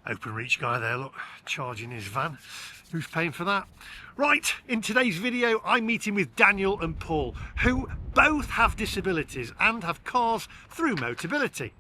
Open reach guy there, look, charging his van. Who's paying for that? Right, in today's video I'm meeting with Daniel and Paul, who both have disabilities and have cars through Motability.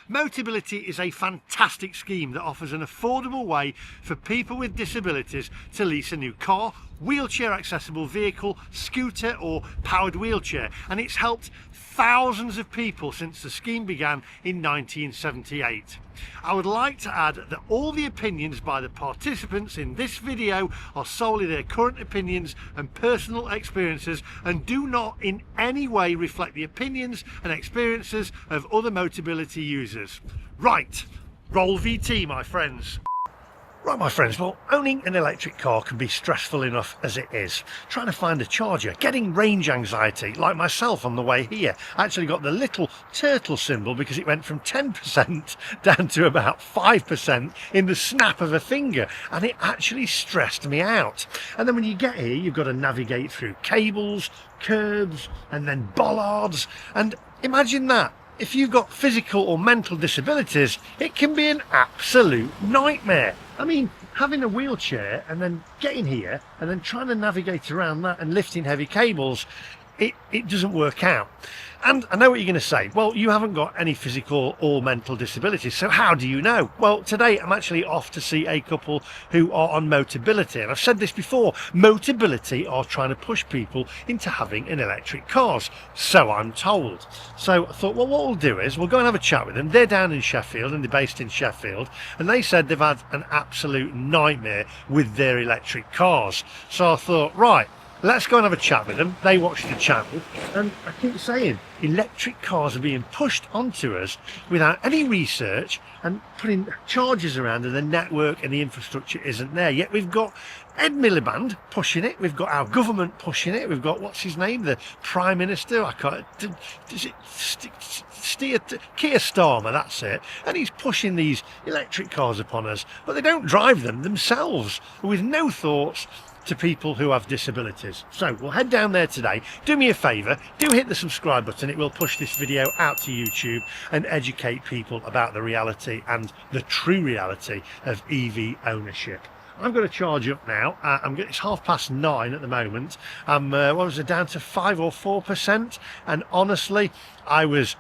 Motability is a fantastic scheme that offers an affordable way for people with disabilities to lease a new car, wheelchair accessible vehicle, scooter or powered wheelchair, and it's helped thousands of people since the scheme began in 1978. I would like to add that all the opinions by the participants in this video are solely their current opinions and personal experiences and do not in any way reflect the opinions and experiences of other Motability users. Right, roll VT my friends. Right my friends, well, owning an electric car can be stressful enough as it is. Trying to find a charger, getting range anxiety, like myself on the way here. I actually got the little turtle symbol because it went from 10% down to about 5% in the snap of a finger, and it actually stressed me out. And then when you get here, you've got to navigate through cables, curbs, and then bollards, and imagine that. If you've got physical or mental disabilities, it can be an absolute nightmare. I mean, having a wheelchair and then getting here and then trying to navigate around that and lifting heavy cables, it doesn't work out. And I know what you're going to say. Well, you haven't got any physical or mental disabilities, so how do you know? Well, today I'm actually off to see a couple who are on Motability, and I've said this before, Motability are trying to push people into having an electric cars, so I'm told. So I thought, well, what we'll do is we'll go and have a chat with them. They're down in Sheffield, and they're based in Sheffield, and they said they've had an absolute nightmare with their electric cars. So I thought, right, let's go and have a chat with them. They watch the channel, and I keep saying electric cars are being pushed onto us without any research and putting chargers around, and the network and the infrastructure isn't there. Yet we've got Ed Miliband pushing it, we've got our government pushing it, we've got, what's his name, the Prime Minister, I can't, is it Keir Starmer, that's it, and he's pushing these electric cars upon us, but they don't drive them themselves, with no thoughts to people who have disabilities. So we'll head down there today. Do me a favour, do hit the subscribe button. It will push this video out to YouTube and educate people about the reality and the true reality of EV ownership. I'm going to charge up now. It's 9:30 at the moment. What was it, down to 5 or 4%? And honestly, I was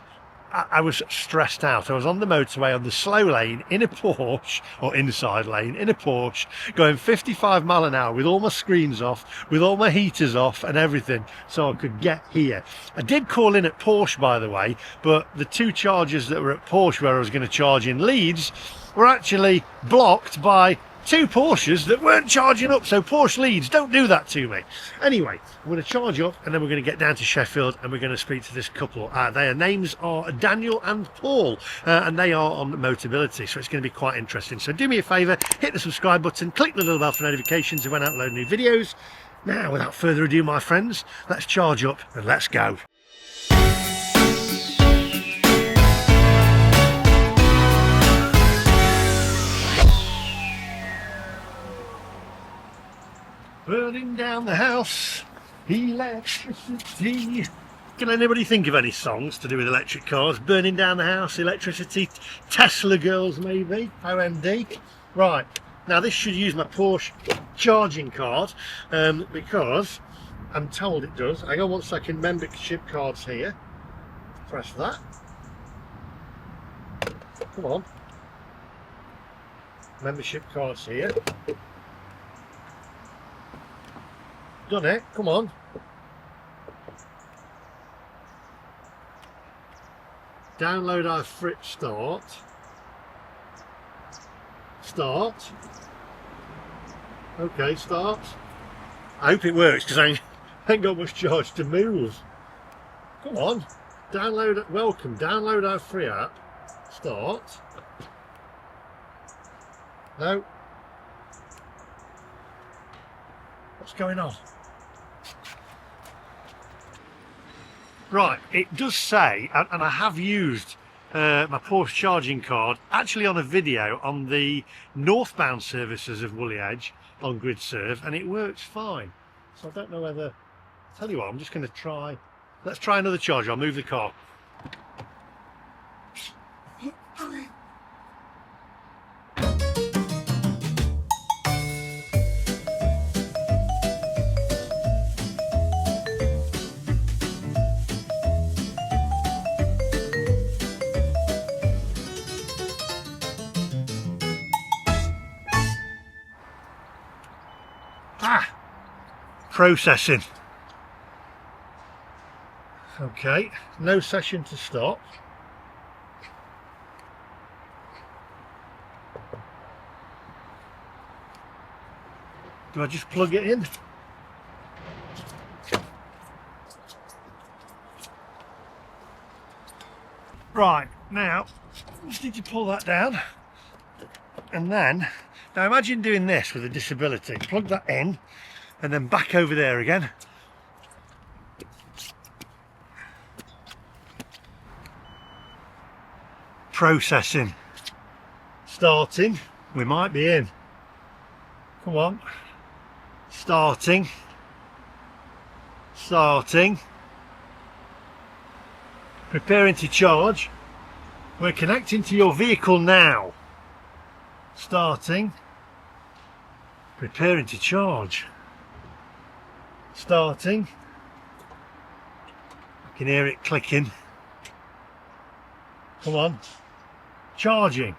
stressed out. I was on the motorway on the slow lane in a Porsche, or inside lane in a Porsche, going 55 miles an hour with all my screens off, with all my heaters off and everything, so I could get here. I did call in at Porsche, by the way, but the two chargers that were at Porsche where I was going to charge in Leeds were actually blocked by two Porsches that weren't charging up. So Porsche Leeds, don't do that to me. Anyway, I'm going to charge up and then we're going to get down to Sheffield and we're going to speak to this couple. Their names are Daniel and Paul, and they are on Motability, so it's going to be quite interesting. So do me a favour, hit the subscribe button, click the little bell for notifications when I upload new videos. Now, without further ado, my friends, let's charge up and let's go. Burning down the house, electricity. Can anybody think of any songs to do with electric cars? Burning down the house, electricity, Tesla girls maybe, OMD. Right, now this should use my Porsche charging card because I'm told it does. Hang on 1 second, membership cards here. Press that. Come on. Membership cards here. Done it, come on. Download our Frit start. Start. Okay, start. I hope it works because I ain't got much charge to move. Come on. Download, welcome. Download our free app. Start. No. What's going on? Right, it does say, and I have used my Porsche charging card actually on a video on the northbound services of Woolly Edge on GridServe, and it works fine. So I don't know whether, tell you what, I'm just going to try, let's try another charger. I'll move the car. Processing. Okay, no session to stop. Do I just plug it in? Right, now, just need to pull that down. And then, now imagine doing this with a disability. Plug that in, and then back over there again. Processing. Starting. We might be in. Come on. Starting. Starting. Preparing to charge. We're connecting to your vehicle now. Starting. Preparing to charge. Starting. I can hear it clicking. Come on. Charging.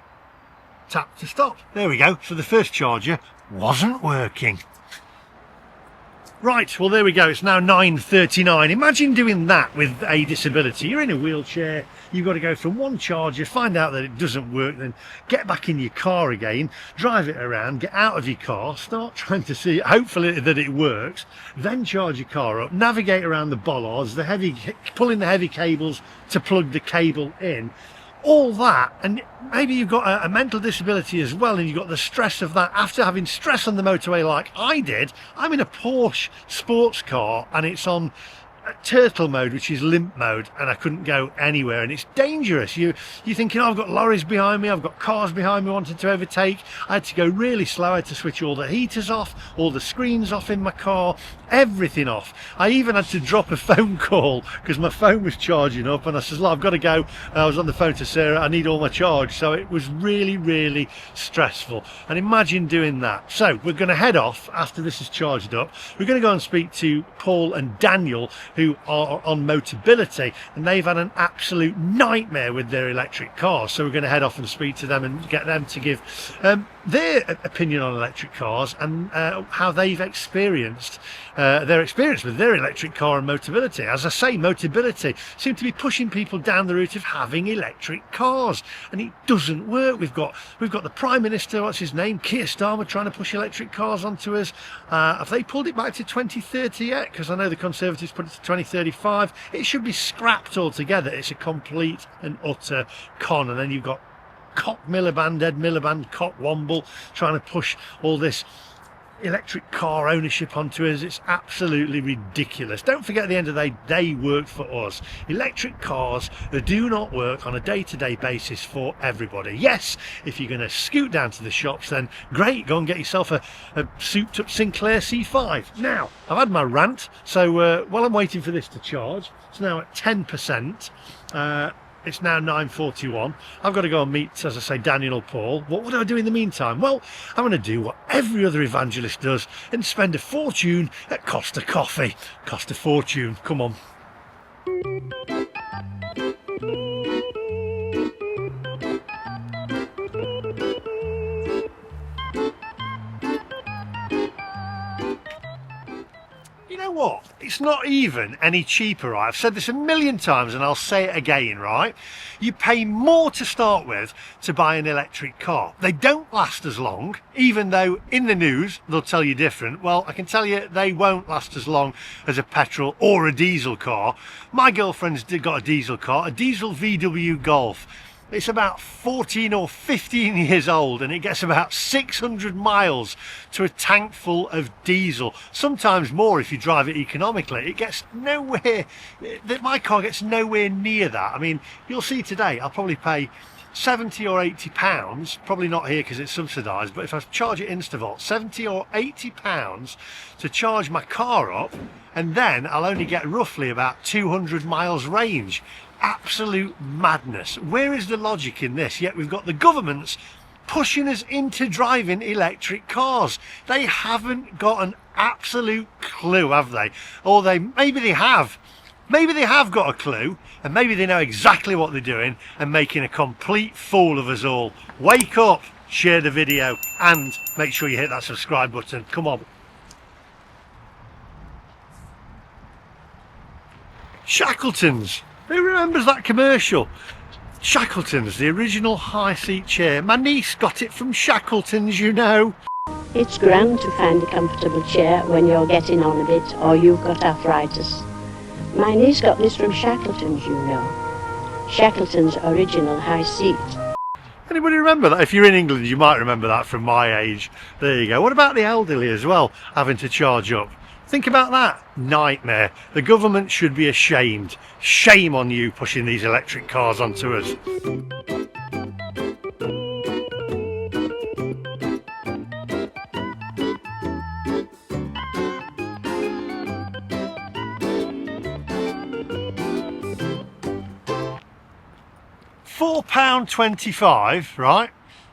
Tap to stop. There we go. So the first charger wasn't working. Right, well there we go, it's now 9:39. Imagine doing that with a disability. You're in a wheelchair, you've got to go from one charger, find out that it doesn't work, then get back in your car again, drive it around, get out of your car, start trying to see, hopefully that it works, then charge your car up, navigate around the bollards, pulling the heavy cables to plug the cable in. All that, and maybe you've got a mental disability as well, and you've got the stress of that after having stress on the motorway like I did. I'm in a Porsche sports car and it's on turtle mode, which is limp mode, and I couldn't go anywhere, and it's dangerous. You're thinking, oh, I've got lorries behind me, I've got cars behind me wanting to overtake. I had to go really slow. I had to switch all the heaters off, all the screens off in my car, everything off. I even had to drop a phone call because my phone was charging up, and I said, I've got to go. I was on the phone to Sarah, I need all my charge. So it was really, really stressful. And imagine doing that. So we're going to head off after this is charged up. We're going to go and speak to Paul and Daniel, who are on Motability, and they've had an absolute nightmare with their electric cars. So we're going to head off and speak to them and get them to give their opinion on electric cars and how they've experienced their experience with their electric car and Motability. As I say, Motability seem to be pushing people down the route of having electric cars, and it doesn't work. We've got the Prime Minister, what's his name, Keir Starmer, trying to push electric cars onto us. Have they pulled it back to 2030 yet? Because I know the Conservatives put it to 2035. It should be scrapped altogether. It's a complete and utter con. And then you've got Cock Miliband, Ed Miliband, Cock Womble trying to push all this electric car ownership onto us. It's absolutely ridiculous. Don't forget, at the end of the day, they work for us. Electric cars, they do not work on a day-to-day basis for everybody. Yes, if you're going to scoot down to the shops, then great, go and get yourself a souped up Sinclair C5. Now, I've had my rant, so while I'm waiting for this to charge, it's now at 10%. It's now 9:41. I've got to go and meet, as I say, Daniel or Paul. What do I do in the meantime? Well, I'm going to do what every other evangelist does and spend a fortune at Costa Coffee. Cost a fortune. Come on. You know what? It's not even any cheaper, right? I've said this a million times and I'll say it again, right? You pay more to start with to buy an electric car. They don't last as long, even though in the news they'll tell you different. Well, I can tell you they won't last as long as a petrol or a diesel car. My girlfriend's got a diesel car, a diesel VW Golf. It's about 14 or 15 years old and it gets about 600 miles to a tank full of diesel, sometimes more if you drive it economically. It gets nowhere, my car gets nowhere near that. I mean, you'll see today I'll probably pay 70 or 80 pounds, probably not here because it's subsidised, but if I charge it Instavolt, 70 or 80 pounds to charge my car up, and then I'll only get roughly about 200 miles range. Absolute madness. Where is the logic in this? Yet we've got the governments pushing us into driving electric cars. They haven't got an absolute clue, have they? Or maybe they have. Maybe they have got a clue, and maybe they know exactly what they're doing and making a complete fool of us all. Wake up, share the video, and make sure you hit that subscribe button. Come on. Shackleton's. Who remembers that commercial? Shackleton's, the original high seat chair. My niece got it from Shackleton's, you know. It's grand to find a comfortable chair when you're getting on a bit or you've got arthritis. My niece got this from Shackleton's, you know. Shackleton's original high seat. Anybody remember that? If you're in England, you might remember that from my age. There you go. What about the elderly as well, having to charge up? Think about that. Nightmare. The government should be ashamed. Shame on you pushing these electric cars onto us. £4.25, right,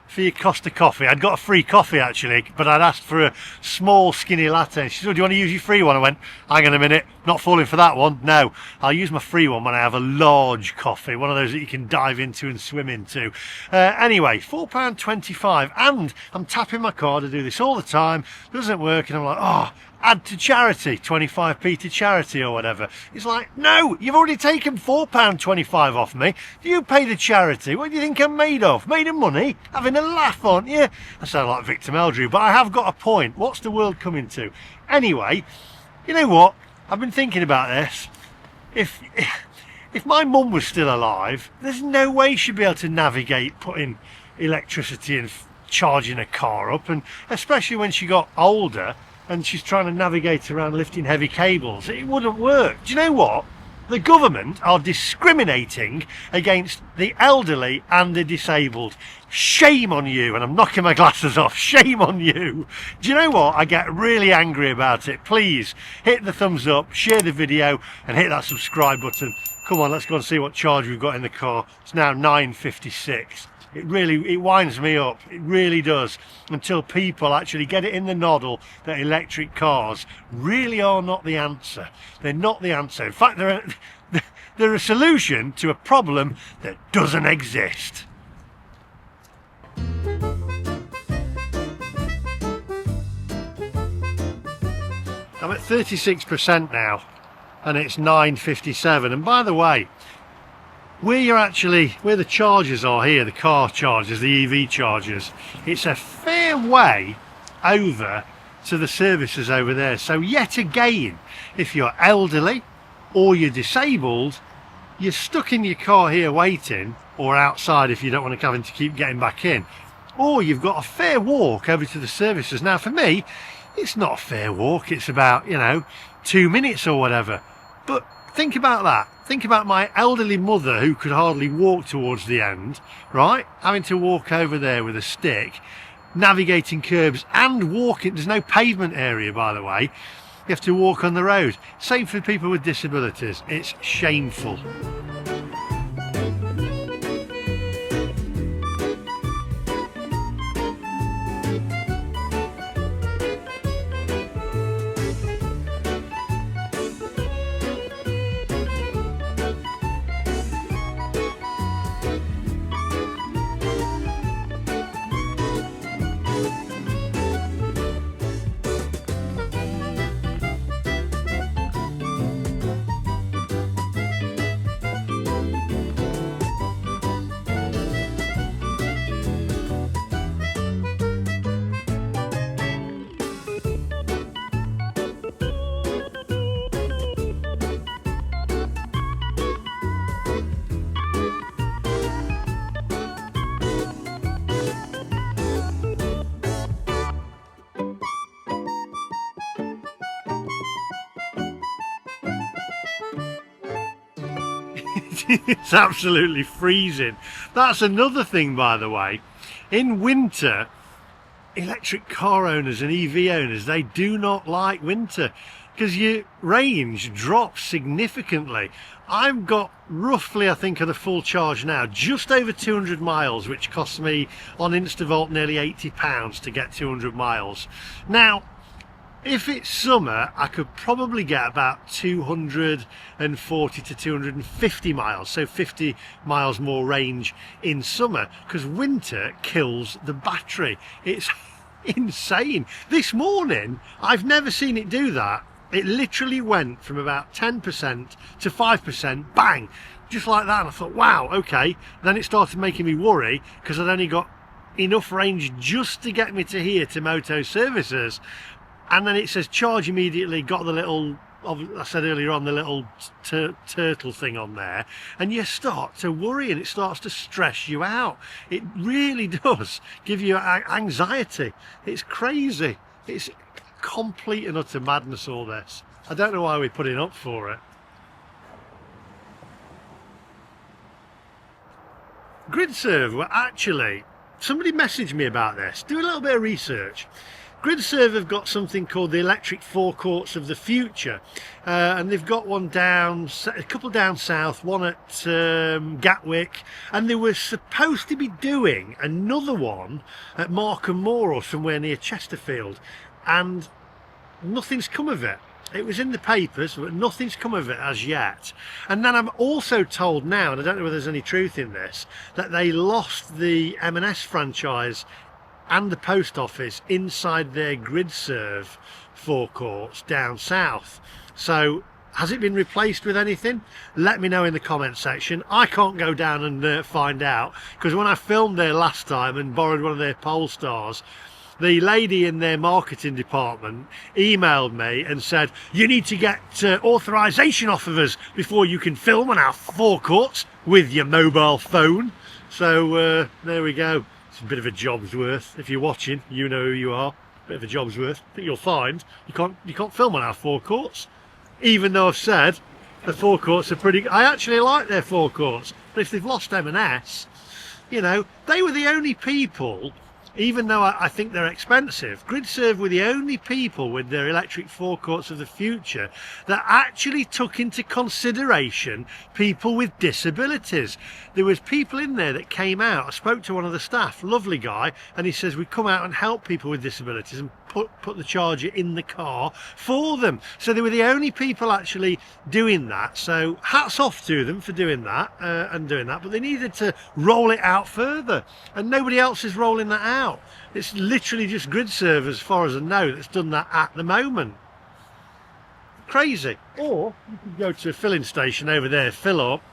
for your Costa coffee. I'd got a free coffee actually, but I'd asked for a small skinny latte. She said, oh, do you want to use your free one? I went, hang on a minute, not falling for that one. No, I'll use my free one when I have a large coffee, one of those that you can dive into and swim into. Anyway, £4.25, and I'm tapping my card. I do this all the time, doesn't work, and I'm like, oh, add to charity, 25p to charity or whatever. It's like, no, you've already taken £4.25 off me. Do you pay the charity? What do you think I'm made of? Made of money? Having a laugh, aren't you? I sound like Victor Meldrew, but I have got a point. What's the world coming to? Anyway, you know what? I've been thinking about this. If my mum was still alive, there's no way she'd be able to navigate putting electricity and charging a car up, and especially when she got older and she's trying to navigate around lifting heavy cables, it wouldn't work. Do you know what? The government are discriminating against the elderly and the disabled. Shame on you. And I'm knocking my glasses off. Shame on you. Do you know what? I get really angry about it. Please hit the thumbs up, share the video, and hit that subscribe button. Come on, let's go and see what charge we've got in the car. It's now 9:56. It winds me up, it really does, until people actually get it in the noddle that electric cars really are not the answer. They're not the answer. In fact, they're a solution to a problem that doesn't exist. I'm at 36% now, and it's 9:57. And by the way, where the chargers are here, the car chargers, the EV chargers, it's a fair way over to the services over there. So yet again, if you're elderly or you're disabled, you're stuck in your car here waiting, or outside if you don't want to have to keep getting back in, or you've got a fair walk over to the services. Now for me, it's not a fair walk, it's about, 2 minutes or whatever. But think about that. Think about my elderly mother who could hardly walk towards the end, right? Having to walk over there with a stick, navigating curbs and walking. There's no pavement area, by the way. You have to walk on the road. Same for people with disabilities. It's shameful. It's absolutely freezing. That's another thing, by the way. In winter, electric car owners and EV owners, they do not like winter because your range drops significantly. I've got roughly, I think, at a full charge now, just over 200 miles, which costs me on Instavolt nearly £80 to get 200 miles. Now, if it's summer, I could probably get about 240 to 250 miles, so 50 miles more range in summer, because winter kills the battery. It's insane. This morning, I've never seen it do that It literally went from about 10% to 5%, bang, just like that. And I thought, wow, okay. Then it started making me worry because I'd only got enough range just to get me to here to Moto Services. And then it says charge immediately, got the little, I said earlier on, the little turtle thing on there, and you start to worry and it starts to stress you out. It really does give you anxiety. It's crazy. It's complete and utter madness, all this. I don't know why we're putting up for it. GridServe were actually, somebody messaged me about this, do a little bit of research. GridServe have got something called the electric forecourts of the future, and they've got one down, a couple down south, one at Gatwick, and they were supposed to be doing another one at Markham Moor or somewhere near Chesterfield, and nothing's come of it. It was in the papers, but nothing's come of it as yet. And then I'm also told now, and I don't know whether there's any truth in this, that they lost the M&S franchise and the post office inside their GridServe forecourts down south. So has it been replaced with anything? Let me know in the comment section. I can't go down and find out, because when I filmed there last time and borrowed one of their Polestars, the lady in their marketing department emailed me and said, you need to get authorization off of us before you can film on our forecourts with your mobile phone. So there we go. It's a bit of a job's worth. If you're watching, you know who you are. Bit of a job's worth. I think you'll find you can't film on our forecourts, even though I've said the forecourts are pretty. I actually like their forecourts, but if they've lost M&S, you know, they were the only people. Even though I think they're expensive, GridServe were the only people with their electric forecourts of the future that actually took into consideration people with disabilities. There was people in there that came out. I spoke to one of the staff, lovely guy, and he says we come out and help people with disabilities and put the charger in the car for them. So they were the only people actually doing that. So hats off to them for doing that but they needed to roll it out further, and nobody else is rolling that out. It's literally just GridServe, as far as I know, that's done that at the moment. Crazy. Or you could go to a filling station over there, fill up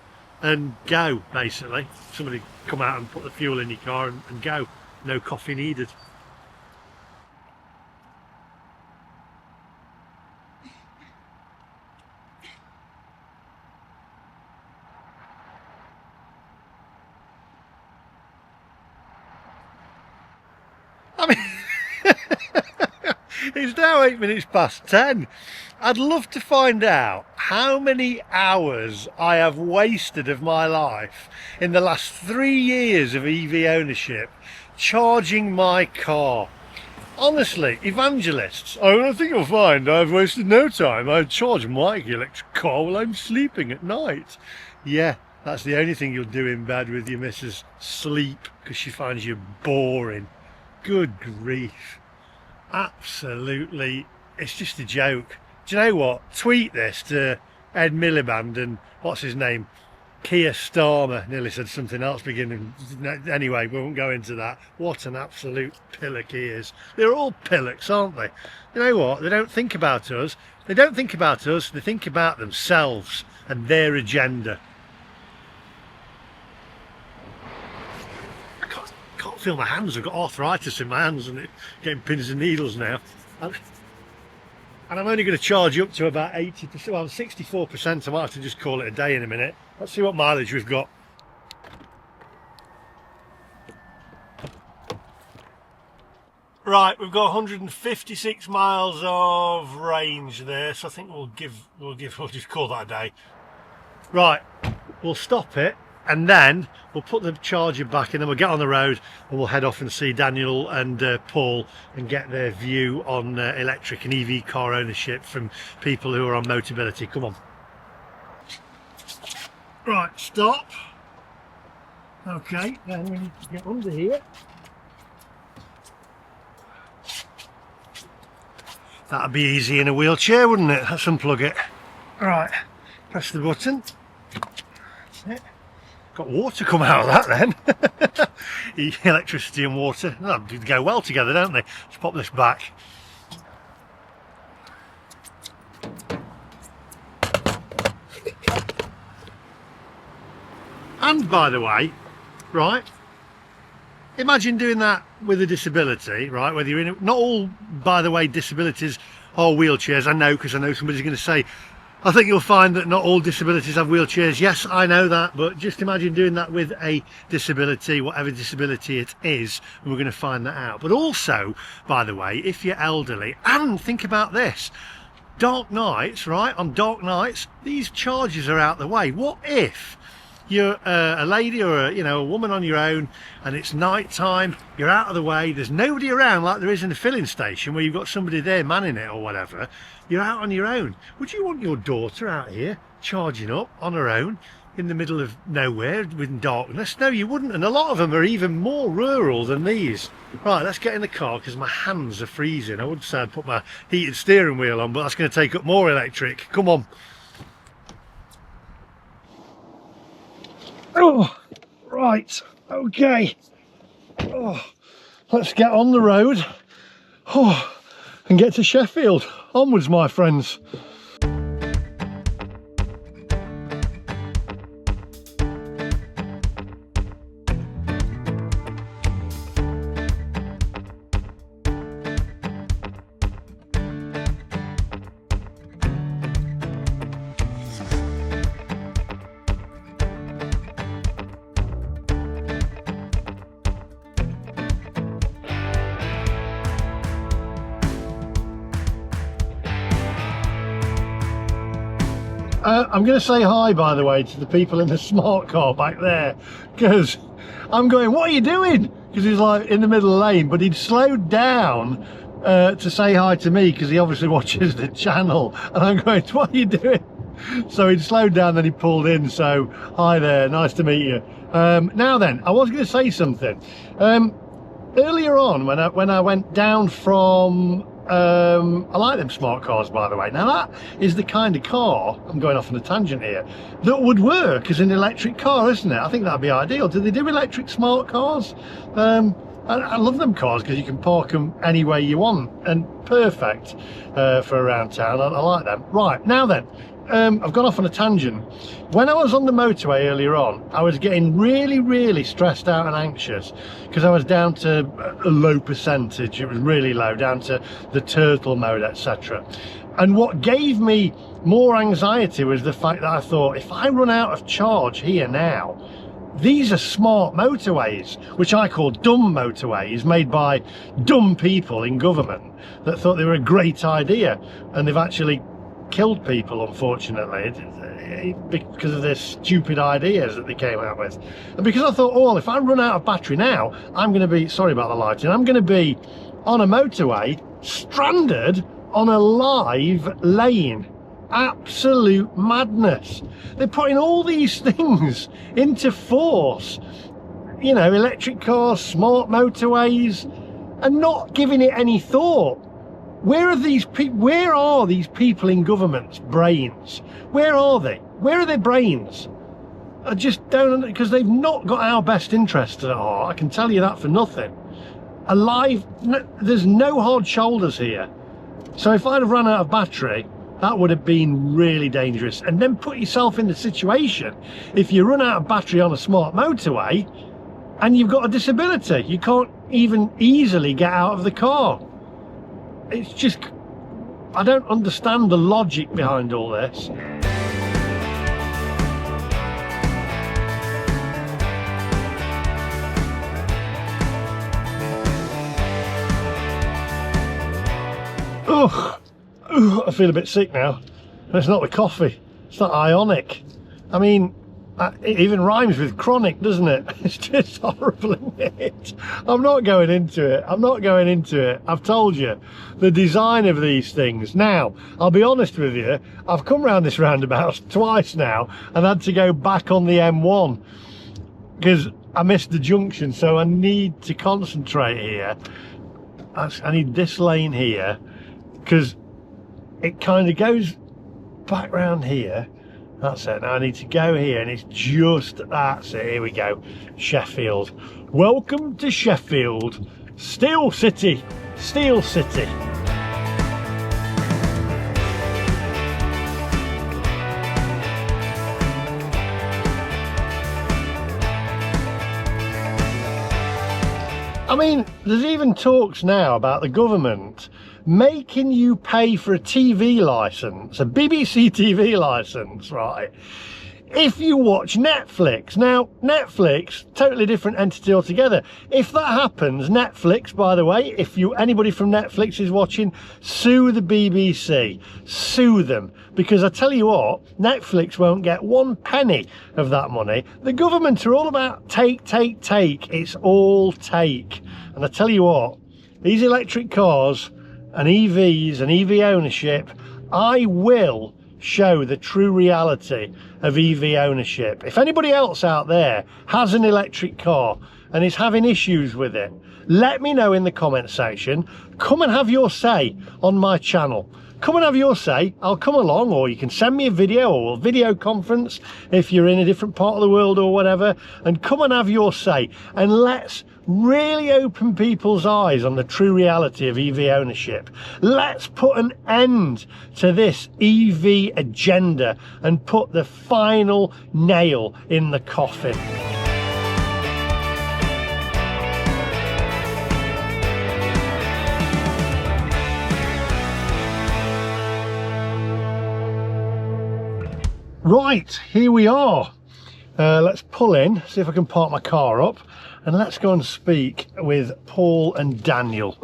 and go, basically. Somebody come out and put the fuel in your car and go. No coffee needed. I mean, it's now 8 minutes past 10. I'd love to find out how many hours I have wasted of my life in the last 3 years of EV ownership charging my car. Honestly, evangelists, I think you'll find I've wasted no time. I charge my electric car while I'm sleeping at night. Yeah, that's the only thing you'll do in bed with your missus, sleep, because she finds you boring. Good grief. Absolutely, it's just a joke. Do you know what? Tweet this to Ed Miliband and what's his name? Keir Starmer. Nearly said something else beginning. Anyway, we won't go into that. What an absolute pillock he is. They're all pillocks, aren't they? You know what? They don't think about us. They don't think about us. They think about themselves and their agenda. Can't feel my hands. I've got arthritis in my hands and it's getting pins and needles now. And I'm only going to charge you up to about 80%, well 64%. I might have to just call it a day in a minute. Let's see what mileage we've got. Right, we've got 156 miles of range there, so I think we'll just call that a day. Right, we'll stop it. And then we'll put the charger back and then we'll get on the road and we'll head off and see Daniel and Paul and get their view on electric and EV car ownership from people who are on Motability. Come on. Right, stop. Okay, then we need to get under here. That'd be easy in a wheelchair, wouldn't it? Let's unplug it. Right, press the button. That's it. Got water come out of that then. Electricity and water, they go well together, don't they? Let's pop this back. And by the way, right, imagine doing that with a disability, right? Whether you're in it, not all, by the way, disabilities are wheelchairs. I know, because I know somebody's going to say, I think you'll find that not all disabilities have wheelchairs. Yes, I know that, but just imagine doing that with a disability, whatever disability it is, and we're going to find that out. But also, by the way, if you're elderly, and think about this, dark nights, right? On dark nights, these charges are out the way. What if you're a lady or a woman on your own, and it's night time, you're out of the way, there's nobody around like there is in a filling station where you've got somebody there manning it or whatever, you're out on your own. Would you want your daughter out here charging up on her own in the middle of nowhere with darkness? No, you wouldn't. And a lot of them are even more rural than these. Right, let's get in the car because my hands are freezing. I would say I'd put my heated steering wheel on, but that's going to take up more electric. Come on. Oh, right, okay. Oh, let's get on the road and get to Sheffield. Onwards, my friends. I'm going to say hi, by the way, to the people in the smart car back there, because I'm going, what are you doing? Because he's like in the middle of the lane, but he'd slowed down to say hi to me because he obviously watches the channel, and I'm going, what are you doing? So he'd slowed down, then he pulled in. So hi there, nice to meet you. Now then, I was going to say something. Earlier on, when I went down from I like them smart cars, by the way. Now that is the kind of car, I'm going off on a tangent here, that would work as an electric car, isn't it? I think that'd be ideal. Do they do electric smart cars? I love them cars because you can park them any way you want, and perfect for around town. I like them. Right, now then, I've gone off on a tangent. When I was on the motorway earlier on, I was getting really stressed out and anxious because I was down to a low percentage. It was really low, down to the turtle mode, etc. And what gave me more anxiety was the fact that I thought, if I run out of charge here now, these are smart motorways, which I call dumb motorways, made by dumb people in government that thought they were a great idea, and they've actually killed people, unfortunately, because of their stupid ideas that they came out with. And because I thought, oh, if I run out of battery now, I'm going to be, sorry about the lighting, I'm going to be on a motorway stranded on a live lane. Absolute madness. They're putting all these things into force, you know, electric cars, smart motorways, and not giving it any thought. Where are these people in government's brains? Where are they? Where are their brains? I just don't, because they've not got our best interests at heart. I can tell you that for nothing. There's no hard shoulders here. So if I'd have run out of battery, that would have been really dangerous. And then put yourself in the situation, if you run out of battery on a smart motorway and you've got a disability, you can't even easily get out of the car. It's just, I don't understand the logic behind all this. Ugh. I feel a bit sick now. It's not the coffee, it's not ionic. I mean, it even rhymes with chronic, doesn't it? It's just horrible, isn't it? I'm not going into it. I'm not going into it. I've told you, the design of these things. Now, I'll be honest with you, I've come round this roundabout twice now and had to go back on the M1 because I missed the junction, so I need to concentrate here. I need this lane here because it kind of goes back round here. That's it. Now I need to go here, and it's just, that's it. Here we go. Sheffield. Welcome to Sheffield. Steel City. Steel City. I mean, there's even talks now about the government making you pay for a TV licence, a BBC TV licence, right, if you watch Netflix. Now, Netflix, totally different entity altogether. If that happens, Netflix, by the way, if anybody from Netflix is watching, sue the BBC, sue them, because I tell you what, Netflix won't get 1 penny of that money. The government are all about take, take, take. It's all take. And I tell you what, these electric cars and EVs and EV ownership, I will show the true reality of EV ownership. If anybody else out there has an electric car and is having issues with it, let me know in the comment section. Come and have your say on my channel. Come and have your say. I'll come along, or you can send me a video or a video conference if you're in a different part of the world or whatever, and come and have your say, and let's really open people's eyes on the true reality of EV ownership. Let's put an end to this EV agenda and put the final nail in the coffin. Right, here we are. Let's pull in, see if I can park my car up, and let's go and speak with Paul and Daniel.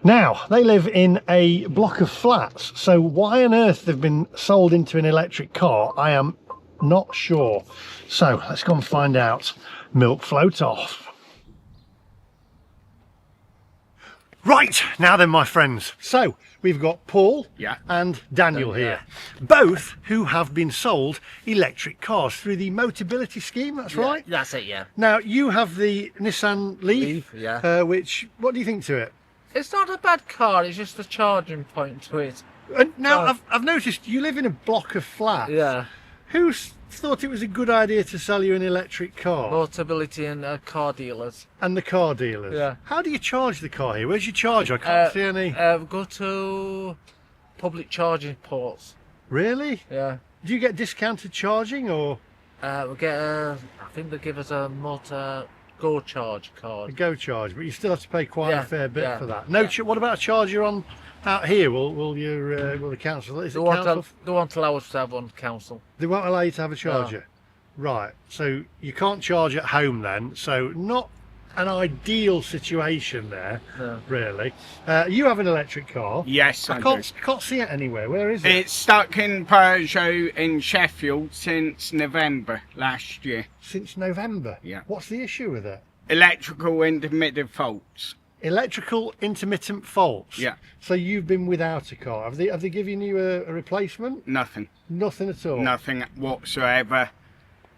Now, they live in a block of flats, so why on earth they've been sold into an electric car, I am not sure. So let's go and find out. Milk float off. Right, now then, my friends, so we've got Paul and Daniel here, both who have been sold electric cars through the Motability scheme, that's right? That's it, yeah. Now, you have the Nissan Leaf, which, what do you think to it? It's not a bad car, it's just a charging point to it. Now, I've noticed you live in a block of flats. Yeah. Who's thought it was a good idea to sell you an electric car? Motability and car dealers. And the car dealers? Yeah. How do you charge the car here? Where's your charger? I can't see any. Go to public charging ports. Really? Yeah. Do you get discounted charging, or? We get I think they give us a motor Go Charge card. A Go Charge, but you still have to pay quite a fair bit for that. No, Yeah. what about a charger on out here? Will the council? Is it council? They won't allow us to have one council. They won't allow you to have a charger. Right. So you can't charge at home then. So not an ideal situation there, really. You have an electric car. Yes, I can't see it anywhere. Where is it? It's stuck in Peugeot in Sheffield since November last year. Since November? Yeah. What's the issue with it? Electrical intermittent faults. Electrical intermittent faults? Yeah. So you've been without a car. Have they given you a replacement? Nothing. Nothing at all? Nothing whatsoever.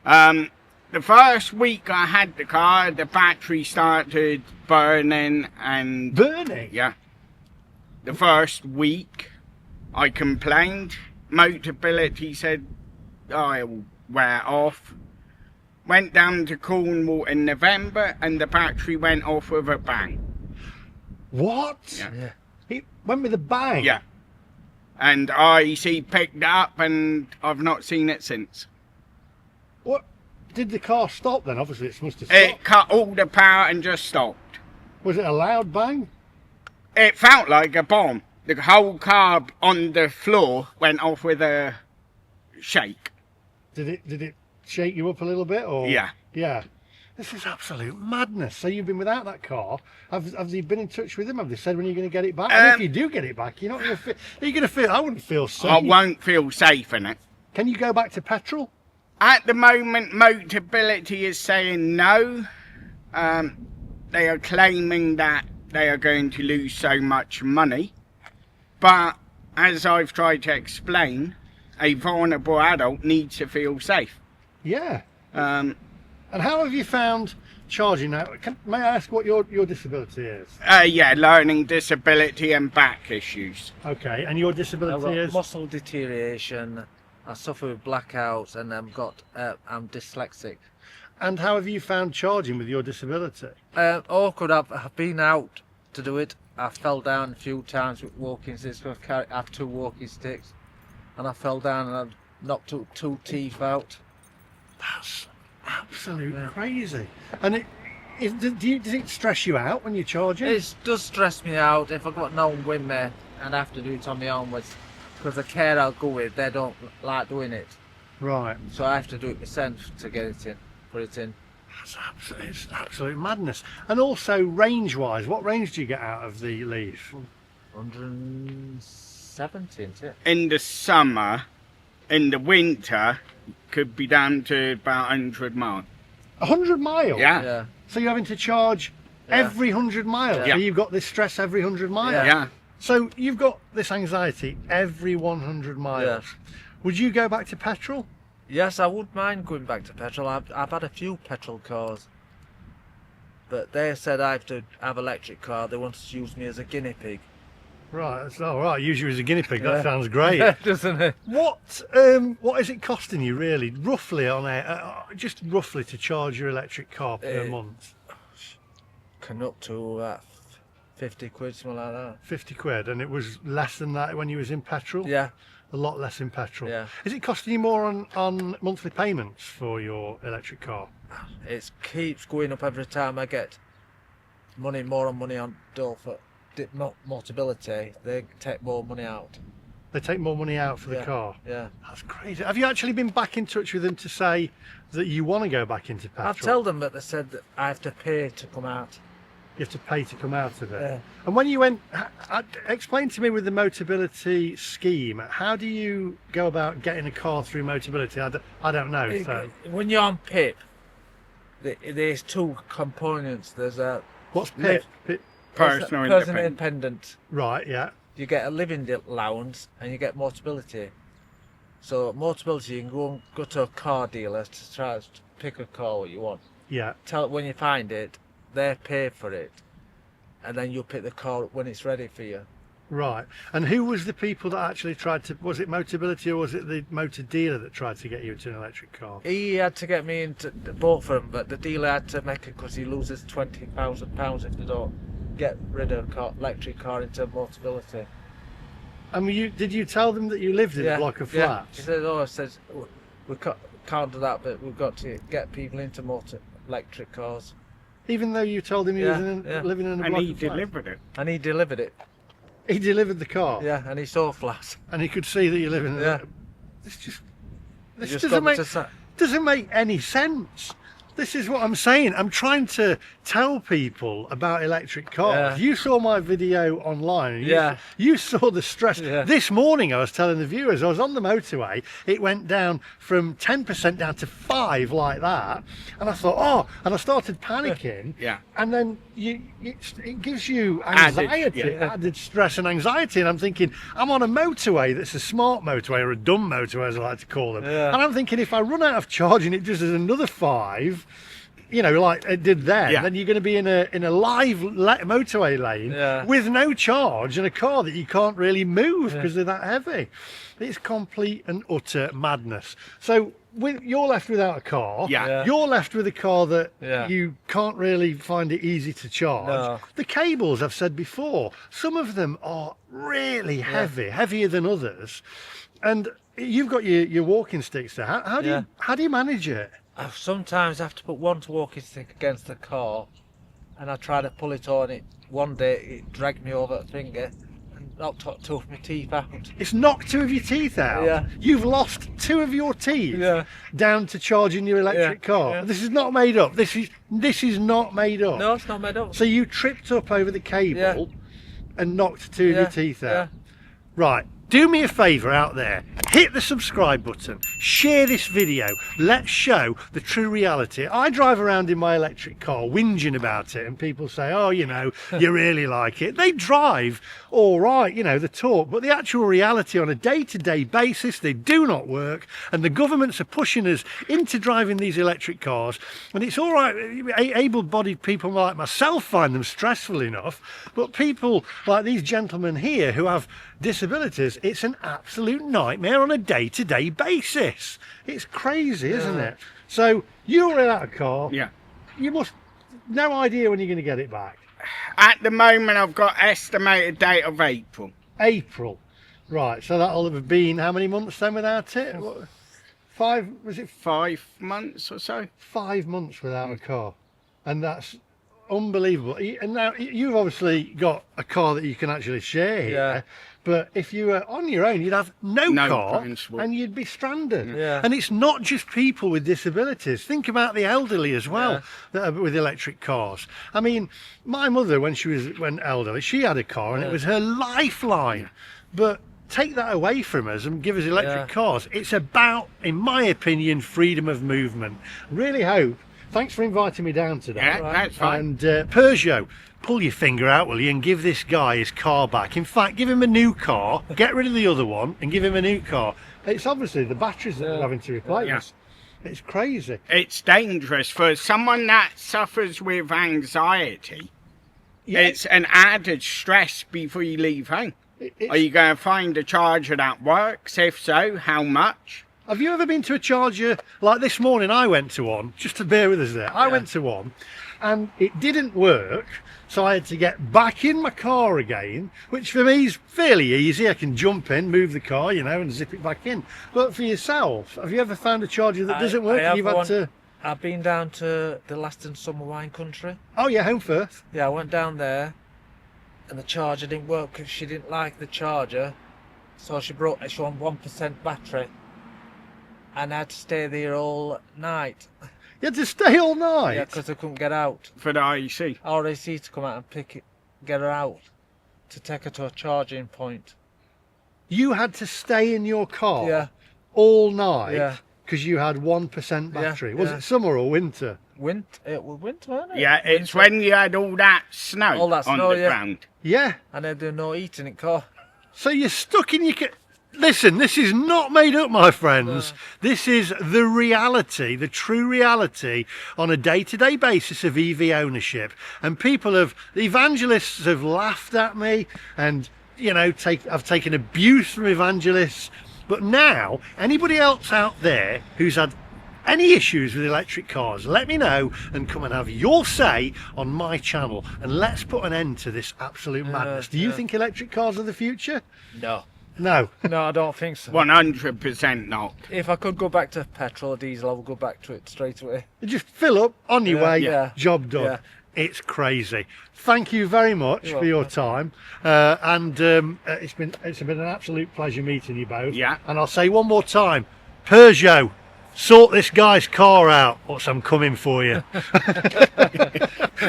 The first week I had the car, the battery started burning and... Burning? Yeah. The first week I complained. Motability said, oh, it will wear off. Went down to Cornwall in November and the battery went off with a bang. What? Yeah. It went with a bang? Yeah. And IEC picked it up and I've not seen it since. What? Did the car stop then? Obviously it must have stopped. It cut all the power and just stopped. Was it a loud bang? It felt like a bomb. The whole car on the floor went off with a shake. Did it shake you up a little bit, or? Yeah. Yeah. This is absolute madness. So you've been without that car. Have they been in touch with them? Have they said when you're going to get it back? And if you do get it back, you're not going to feel. Are you going to feel? I wouldn't feel safe. I won't feel safe in it. Can you go back to petrol? At the moment, Motability is saying no. They are claiming that they are going to lose so much money. But as I've tried to explain, a vulnerable adult needs to feel safe. Yeah. And how have you found charging now? May I ask what your disability is? Yeah, learning disability and back issues. Okay, and your disability is? Muscle deterioration. I suffer with blackouts, and I'm dyslexic. And how have you found charging with your disability? Awkward. I've been out to do it. I fell down a few times with walking sticks. I have 2 walking sticks, and I fell down and I knocked 2 teeth out. That's absolutely crazy. And Does it stress you out when you're charging? It does stress me out if I've got no one with me and I have to do it on my own, because the care I'll go with, they don't like doing it. Right. So I have to do it myself to get it in, put it in. It's absolute madness. And also range-wise, what range do you get out of the Leaf? 170, isn't it? In the summer, in the winter, could be down to about 100 miles. 100 miles? Yeah. So you're having to charge every 100 miles? Yeah. So you've got this stress every 100 miles? Yeah. So you've got this anxiety every 100 miles. Yeah. Would you go back to petrol? Yes, I would mind going back to petrol. I've had a few petrol cars, but they said I have to have electric car. They wanted to use me as a guinea pig. Right, that's all right. Use you as a guinea pig. Yeah. That sounds great. Doesn't it? What is it costing you really, roughly just roughly to charge your electric car per month? Can up to 50 quid, something like that. 50 quid, and it was less than that when you was in petrol? Yeah. A lot less in petrol. Yeah. Is it costing you more on monthly payments for your electric car? It keeps going up every time I get more money on door for Motability. They take more money out. They take more money out for the Yeah. car? Yeah. That's crazy. Have you actually been back in touch with them to say that you want to go back into petrol? I've told them, but they said that I have to pay to come out. You have to pay to come out of it. Yeah. And when you went, explain to me with the Motability scheme, how do you go about getting a car through Motability? I don't know. So. When you're on PIP, there's two components. There's a What's PIP? Personal personal independent. independent. Right, yeah. You get a living allowance and you get Motability. So Motability, you can go to a car dealer to try to pick a car what you want. Yeah. Tell it when you find it, they pay for it, and then you pick the car up when it's ready for you. Right. And who was the people that actually tried to, was it Motability or was it the motor dealer that tried to get you into an electric car? He had to get me into both of them, but the dealer had to make it because he loses £20,000 if they don't get rid of electric car into Motability. And did you tell them that you lived in a block of flats? He said, we can't do that, but we've got to get people into electric cars. Even though you told him he was living in a block And he of flats? delivered it. And he delivered it. He delivered the car? Yeah, and he saw flats. And he could see that you live in Yeah. This doesn't make any sense. This is what I'm saying. I'm trying to tell people about electric cars. Yeah. You saw my video online. And Yeah. You saw the stress. Yeah. This morning I was telling the viewers, I was on the motorway. It went down from 10% down to 5 like that. And I thought, and I started panicking. Yeah. And then it gives you anxiety, added stress and anxiety. And I'm thinking, I'm on a motorway that's a smart motorway or a dumb motorway, as I like to call them. Yeah. And I'm thinking, if I run out of charging, it just is another 5. Like it did then. Then you're going to be in a live motorway lane with no charge and a car that you can't really move because they're that heavy. It's complete and utter madness. So you're left without a car. Yeah. You're left with a car that you can't really find it easy to charge. No. The cables, I've said before, some of them are really heavy, heavier than others. And you've got your walking sticks there. How do you manage it? I sometimes have to put one walking stick against the car, and I try to pull it on. It one day it dragged me over the finger and knocked 2 of my teeth out. It's knocked 2 of your teeth out. Yeah. You've lost 2 of your teeth down to charging your electric car. Yeah. This is not made up. This is not made up. No, it's not made up. So you tripped up over the cable and knocked 2 of your teeth out. Yeah. Right. Do me a favour out there, hit the subscribe button, share this video, let's show the true reality. I drive around in my electric car whinging about it and people say, you really like it. They drive all right, the talk, but the actual reality on a day-to-day basis, they do not work, and the governments are pushing us into driving these electric cars, and it's all right, able-bodied people like myself find them stressful enough, but people like these gentlemen here who have disabilities, it's an absolute nightmare on a day-to-day basis. It's crazy, isn't it? So you're in that car. Yeah. You must no idea when you're going to get it back. At the moment, I've got estimated date of April. April, right? So that'll have been how many months then without it? 5? Was it 5 months or so? 5 months without a car? And that's unbelievable. And now you've obviously got a car that you can actually share here. Yeah. But if you were on your own, you'd have no car transport. and you'd be stranded. Yeah. And it's not just people with disabilities. Think about the elderly as well that are with electric cars. I mean, my mother, when elderly, she had a car and it was her lifeline. But take that away from us and give us electric cars. It's about, in my opinion, freedom of movement. Really hope. Thanks for inviting me down today. Yeah, that's fine. And Peugeot, pull your finger out, will you, and give this guy his car back. In fact, give him a new car, get rid of the other one, and give him a new car. It's obviously the batteries that we're having to replace. Yeah. It's crazy. It's dangerous for someone that suffers with anxiety. Yeah. It's an added stress before you leave home. Are you going to find a charger that works? If so, how much? Have you ever been to a charger? Like this morning I went to one, just to bear with us there. I went to one and it didn't work, so I had to get back in my car again, which for me is fairly easy. I can jump in, move the car, you know, and zip it back in. But for yourself, have you ever found a charger that doesn't work and you've had to... I've been down to the Laston Summer Wine Country. Oh yeah, Home Firth. Yeah, I went down there and the charger didn't work because she didn't like the charger, so she on 1% battery. And I had to stay there all night. You had to stay all night? Yeah, because I couldn't get out. For the IEC? RAC to come out and get her out, to take her to a charging point. You had to stay in your car Yeah. all night? Yeah. Because you had 1% battery. Yeah, Was yeah. it summer or winter? It was winter, wasn't it? Yeah, it's when you had all that snow, All that on snow, the yeah. ground. Yeah. And then there's no heating in the car. So you're stuck in your car. Listen, this is not made up, my friends. This is the reality, the true reality on a day-to-day basis of EV ownership. And the evangelists have laughed at me and, you know, I've taken abuse from evangelists. But now, anybody else out there who's had any issues with electric cars, let me know and come and have your say on my channel. And let's put an end to this absolute madness. Do you think electric cars are the future? No. No. No, I don't think so. 100% not. If I could go back to petrol or diesel, I would go back to it straight away. Just fill up, on your way, yeah. job done. Yeah. It's crazy. Thank you very much for your time. It's been an absolute pleasure meeting you both. Yeah. And I'll say one more time, Peugeot, sort this guy's car out, or I'm coming for you.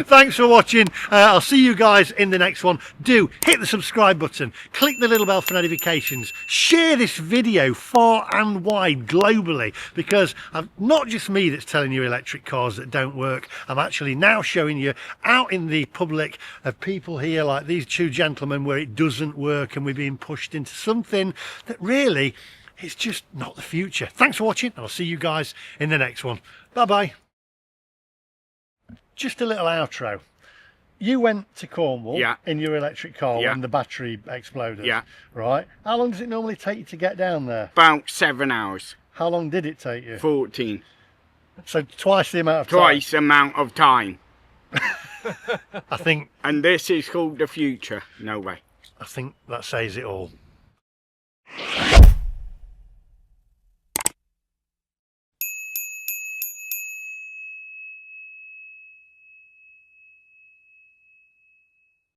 Thanks for watching. I'll see you guys in the next one. Do hit the subscribe button, click the little bell for notifications, share this video far and wide globally, because not just me that's telling you electric cars that don't work. I'm actually now showing you out in the public of people here like these two gentlemen where it doesn't work and we're being pushed into something that really it's just not the future. Thanks for watching. I'll see you guys in the next one. Bye bye. Just a little outro. You went to Cornwall in your electric car when the battery exploded. Yeah. Right. How long does it normally take you to get down there? About 7 hours. How long did it take you? 14. So twice the amount of time. Twice the amount of time. I think. And this is called the future. No way. I think that says it all.